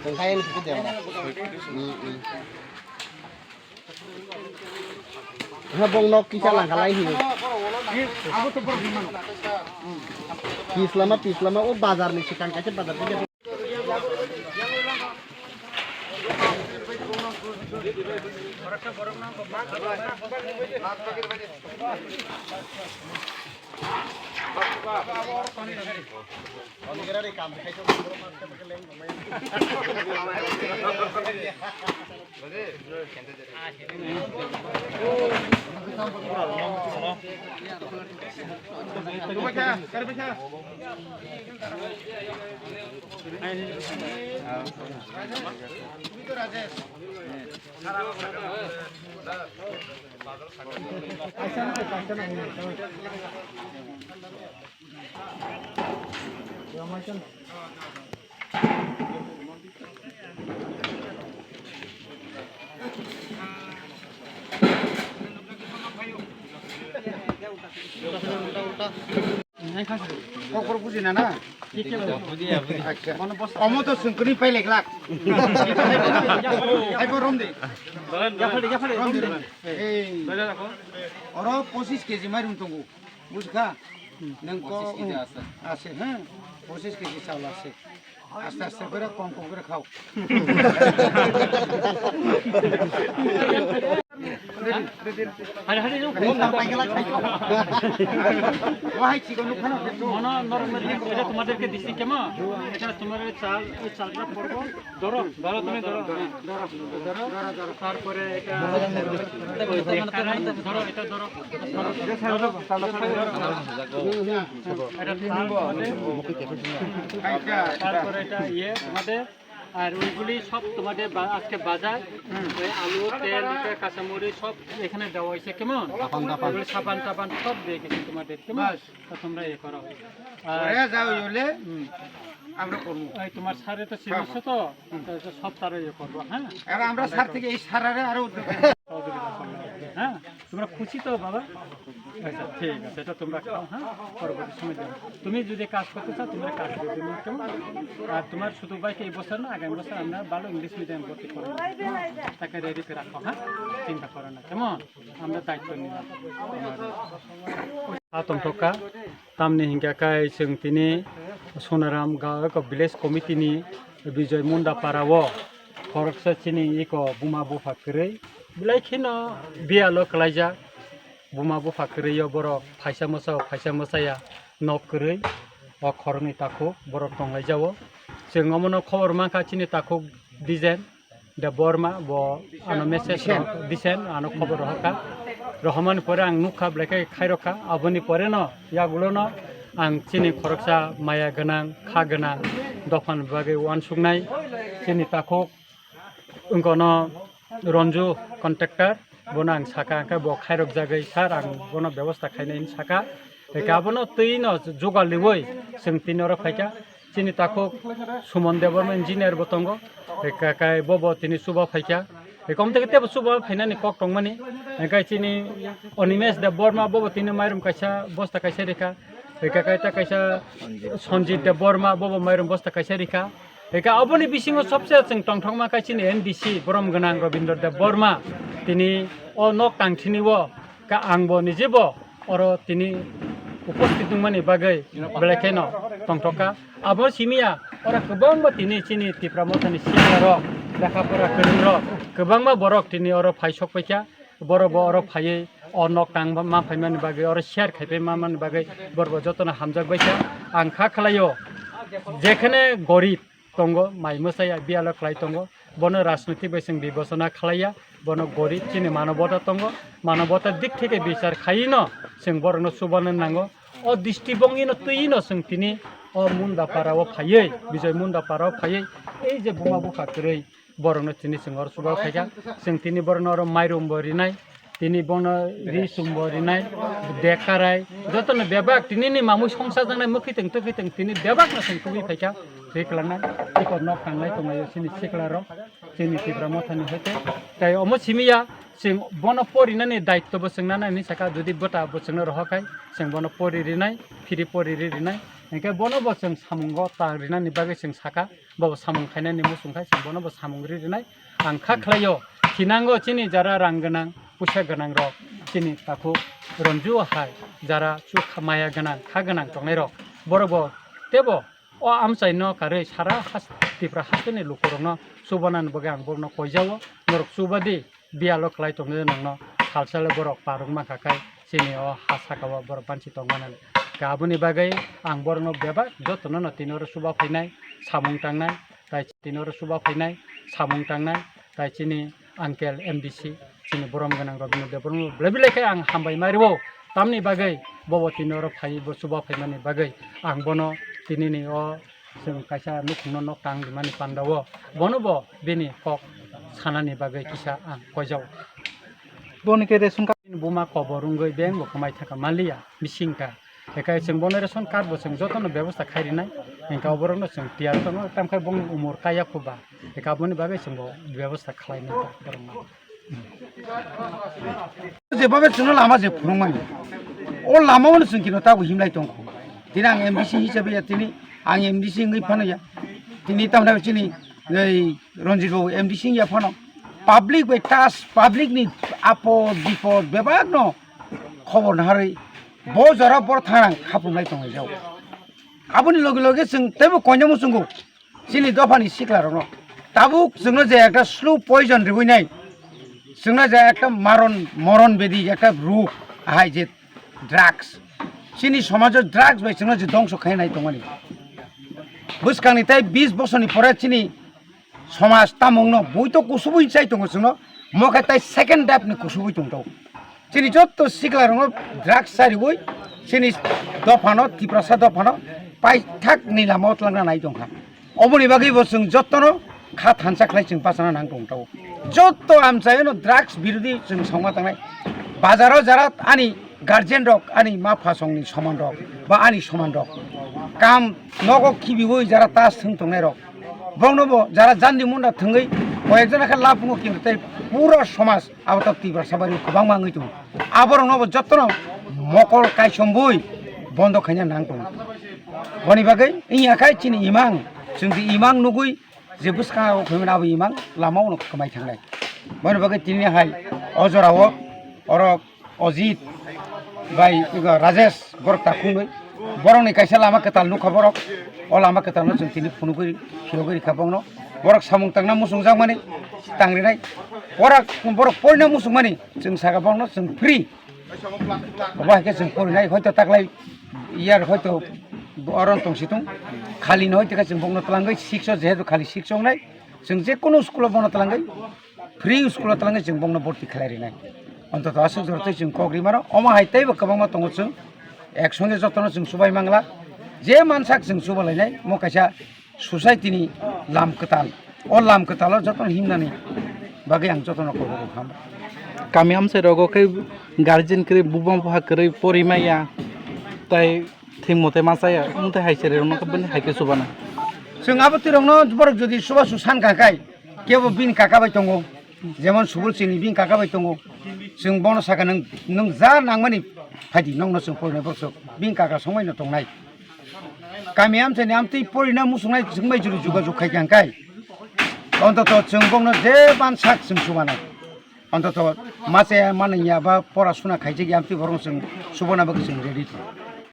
Kain kita dia. Habong nok kita lang kalai hi. Pislama oh bazar ni chikan kache bazar ni. Kok buji nana? Kamu tuh sungkuni pelek lak. Ayo rom deh. Rom deh. Orang posis keji marum tunggu. Buka. Nengko asih, posis keji salah asih. Aste berak kongkong berak kau. Hari-hari itu wah চিকন খানা মনো normally এটা তোমাদেরকে দিছি কেমন এটা তোমার চাল এই চালটা পড়ব ধরো তুমি ধরো তারপরে এটা ধরো এটা ধরো তারপরে এটা তোমাদের আর ওইগুলি সব তোমাদের আজকে বাজার আলু তেল কাঁচামরিচ সব এখানে দেওয়া হয়েছে কেমন সাবান টাবান সব দিয়ে গেছি তোমাদের কেমন তোমরা ইয়ে করো আমরা করবো তোমার সারে তো চিনছ তো সব তারা ইয়ে করবো হ্যাঁ আমরা সার থেকে এই সারারে আরো হ্যাঁ তোমরা খুশি তো বাবা আচ্ছা ঠিক আছে এটা তোমরা খাও হ্যাঁ পরবর্তী সময় দেবো তুমি যদি কাজ করতে চাও তোমরা কাজ করবে তুমি কেমন আর তোমার শুধু ভাইকে এই বছর না আগামী বছর আমরা ভালো ইংলিশ মিডিয়াম ভর্তি করবো তাকে রেডি করে রাখো হ্যাঁ চিন্তা করো না কেমন আমরা দায়িত্ব নিলাম Tomtoka tamni hinggakai sing tini Sonaram ga village committee ni Bijoy Munda Parawo Koroksa chini iko buma bu fakirei bilai khino bialo kalaija buma bu fakirei yo borok phaisa mosaya nok kirei o khorni tako borok tonglai jawo sing omono khobor mangka chini tako dijen da borma bo ano message disen ano khobor haka Rohaman pore ang nukha blekai khairoka aboni pore no yagulo no ang chini khoroksa maya ganang kha ganang dofan bagai wan sugnai chini tako ungkono Ronju contractor bonang saka ka bo khairok jagai sar ang bono ব্যবস্থা khainain saka gabono tuino jogal liwoi sing tinoro phaika chini tako Sumon Deborma engineer botongo kai bobo tini suba phaika kom থেকে তেব সুবা ফাইনানি cock টংমানি গাই চিনি Animesh Debbarma Bob তিনি মাইরুম কাইসা বস্তা কাইসা রেখা একা কাইটা কাইসা Sanjit Debbarma Bob মাইরুম বস্তা কাইসা রেখা একা অবনি বিসিংও সবচেয়ে जों টংটংমা কাইচিনি এনডিসি বরম গনাং রবীন্দ্র দেববর্মা তিনি অ নক টাংথিনিও কা আংবো নিজেবো অর তিনি উপস্থিত দংমানি বাগै বেলাইখাইनो টংটকা আবো সিমিয়া অরা गोबांबो তিনি চিনি তিপ্রামথানি সিয়াरो लेखाफोरा गोरों गोबांबा बरक दिनै अर फायसक फैसा बरब अर फायै अनक टांबा मा फायमानि बागै अर शेयार खायफै मा मानि बागै बरब जतना हामजाक बैसा आं खा खालायो जेखाने गरिब दंग माइ मोसाया बियाल खालाय दंग बनो राजनीति बैसों बिबसना खालाया बनो गरिब चिनि मानवता दंग मानवता दिक থেকে বিচার खायिनो जों बरनो सुबानो नांगौ अ दृष्टिभंगिनो तुयिनो जों तिनि अ मुन्दापाराव फायै बिजय मुन्दापाराव फायै এই যে বোমা বুখা কरै বরনো তিনি সিংহর সুবা ফাইকা जों তিনি বরনো মাইরুম বরিনাই তিনি বন রিসুম বরিনাই দেখারাই যতন বেবাক তিনি নি মামু সংসার জানাই মখিতেं তখিতেं তিনি বেবাক না जों কুবি ফাইকা রেকলানাই ইকো নক थांनाय तमायो सिनि सिखलारो जोंनि तिब्रा मथानि हते ताय अमो सिमिया जों बन परिनानि दायित्व बसंनानै साका जुदि बटा बसंनो रहखाय जों बन परिरिनाय फिरि परिरिनाय Engke bono bo जों samunggo tagrinani bagui जों saka bo samung khainani musungkhai जों bono bo samung rinai ang kha khlaio tinango chini jara rang ganang pusa ganang rok chini taku ronju hai jara chu khamaya ganang kha ganang tongnai rok borobo tebo o amchai no kare sara tipra hasteni lukorokno subanan boge ang borno koijawo norok subadi bialo khlai tongne nangno khalsale borok parung makakai chini o hasakawa borok panchi tongmanan kabuni bagai ang borno beba jotono no tinoro suba phainai samung tangnai tai tinoro suba phainai samung tangnai tai chini angkel MDC chini borom ganang robino deborno blebilai kai ang hambai mariwo tamni bagai bobo tinoro phai bo suba phaimani bagai ang bono tinini o जों kaisa nukungno nok tang mani pandawo bono bo bini kok sanani bagai kisa ang koijaw boni ke resun ka buma koborungoi beng bo khamai thaka malia misingka ekai जों bono resun card bo जों jotono ব্যবস্থা খাইrinai engka oborno जों tiar tono tamkai bong umur kaya kuba eka boni bagai जों bo ব্যবস্থা khlainai borno जेबाबे जोंनो लामा जे फुरंमानि अ लामावनो जों किनो ताबो हिमलाय दं दिना आं एमडीसी हिसाबै दिनै आं एमडीसी ngै फानया दिनै तामना चिनि नै रनजित बाबु एमडीसी या फानो पाब्लिक बै टास पाब्लिक नि आपद बिपद बेबागनो खबर नारै ब जरा बर थांग खापुंलाय दं जाव आबुनि लगे लगे जों तेबो कन्यामु जोंगो चिनि दफानि सिक्लारनो ताबु जोंनो जे एकटा स्लो पयजन रिबुइनाय जोंना जे একটা মরণ বেদি একটা রোগ আহাই যে ড্রাগস চিনি সমাজের ড্রাগস বাই जोंना যে ধ্বংস খাইনাই দমানি বুসকানি তাই 20 বছরনি পরে চিনি সমাজ তামংনো বইতো কুসুবুই চাই দङ जोंनो মকে তাই সেকেন্ড ড্যাপনি কুসুবুই দङ চিনি যত সিকলারङ ড্রাগস সারিবই চিনি দফানো তিপ্রাসা দফানো পাই থাক নিলা মতলাংনা নাই দङखा অবনি বাগै বসং যতনো खा थानसाख्लाय जों पासाना नां दंताव जत्तो आमचायनो ड्राग्स बिरोधी जों संगा थांनाय बाजाराव जारा आनि गार्जेन रक आनि मा फासंनि समान रक बा आनि समान रक काम नगो खिबिवै जारा तास थों तंनाय रक बंगनबो जारा जान्दी मुन्दा थोंगै कयेकजनाखा लाफुङो किन्तु पुरा समाज आवता तिब्रा साबारि गोबां माङै दं आबरनबो जत्तनो मकल कायसम्बुइ बन्द खायना नां दं बनि बागै इयाखाय चिनि इमां जोंदि इमां नुगुइ जेबो साव फैमोन आबो इमां लामा उनाव कमाय थांनाय बनि बागै तिनि हाय अजराव अरक अजित बाय राजेश बरक ताखुङै बरकनि कायसा लामा कताल नुखा बरक अ लामा कतालनो जों तिनि फुनुगै हिलगै खाबांनो बरक सामुं तांना मुसुंजां माने तांरिनाय बरक पयना मुसुं माने जों सागाबांनो जों फ्रि बाहायके जों फरिनाय हयतो ताकलाय इयार हयतो अरन तंसिtung खाली नय tika जों बंनो तलांगै 6 जेहेतु खाली 6 नाय जों जे कोनो स्कुलाव बंनो तलांगै फ्रि स्कुलाव तलांगै जों बंनो भर्ती खालायरिनाय अन्तत आसु जरतै जों कग्रिमानो अमा हायतैबो गोबांमा दङ जों एकसंगे जतनो जों सुबाय मांगला जे मानसाक जों सुबालायनाय मकायसा ससाइटिनि लाम कताल अ लाम कताल जतन हिमनानै बागै आं जतन करबो खाम kami amsai rogo kai guardian kri bubang pha kri porimaya tai thingmote masaya umte haisere rono kabani haike subana जों आबोतिरंनो बरक जदि सुबा सुसान काकाय केबो बिन काकाबाय दङ जेमन सुबुल सिनि बिन काकाबाय दङ जों बनो साका नों जा नांमानि फादि नंनो जों फरिना बक्स बिन काका संमायनो दंनाय गामि आमसानि आमति फरिना मुसुंनाय जों मायजुरि जुगा जुखाय काकाय अन्तत जों बनो जे बान साक जों सुबानाय अन्तत मासे मानैया बा परासुना खायजे आमति बरं जों सुबना बक जों रेडि